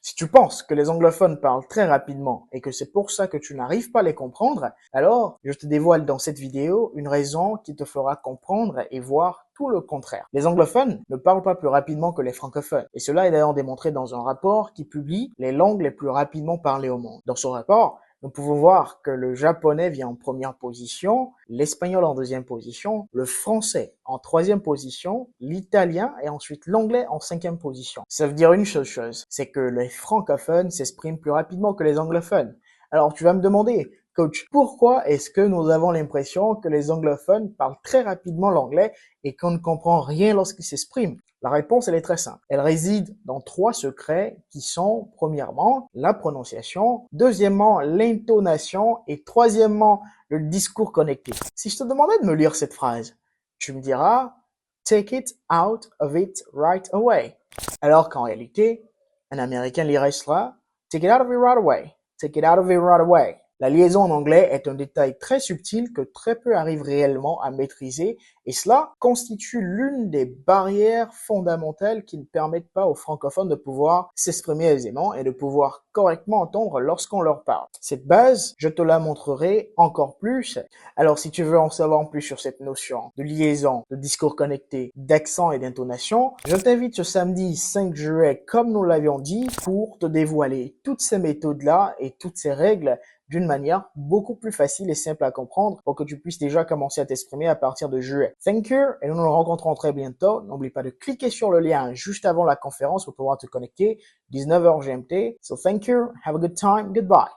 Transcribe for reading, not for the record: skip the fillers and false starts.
Si tu penses que les anglophones parlent très rapidement et que c'est pour ça que tu n'arrives pas à les comprendre, alors je te dévoile dans cette vidéo une raison qui te fera comprendre et voir tout le contraire. Les anglophones ne parlent pas plus rapidement que les francophones, et cela est d'ailleurs démontré dans un rapport qui publie les langues les plus rapidement parlées au monde. Dans ce rapport, nous pouvons voir que le japonais vient en première position, l'espagnol en deuxième position, le français en troisième position, l'italien et ensuite l'anglais en cinquième position. Ça veut dire une seule chose, c'est que les francophones s'expriment plus rapidement que les anglophones. Alors tu vas me demander, coach, pourquoi est-ce que nous avons l'impression que les anglophones parlent très rapidement l'anglais et qu'on ne comprend rien lorsqu'ils s'expriment? La réponse, elle est très simple. Elle réside dans trois secrets qui sont, premièrement, la prononciation, deuxièmement, l'intonation et troisièmement, le discours connecté. Si je te demandais de me lire cette phrase, tu me diras take it out of it right away. Alors qu'en réalité, un Américain lirait cela take it out of it right away. Take it out of it right away. La liaison en anglais est un détail très subtil que très peu arrivent réellement à maîtriser et cela constitue l'une des barrières fondamentales qui ne permettent pas aux francophones de pouvoir s'exprimer aisément et de pouvoir correctement entendre lorsqu'on leur parle. Cette base, je te la montrerai encore plus. Alors si tu veux en savoir plus sur cette notion de liaison, de discours connecté, d'accent et d'intonation, je t'invite ce samedi 5 juillet, comme nous l'avions dit, pour te dévoiler toutes ces méthodes-là et toutes ces règles d'une manière beaucoup plus facile et simple à comprendre pour que tu puisses déjà commencer à t'exprimer à partir de juillet. Thank you et nous nous rencontrons très bientôt. N'oublie pas de cliquer sur le lien juste avant la conférence pour pouvoir te connecter 19h GMT. So thank you, have a good time, goodbye.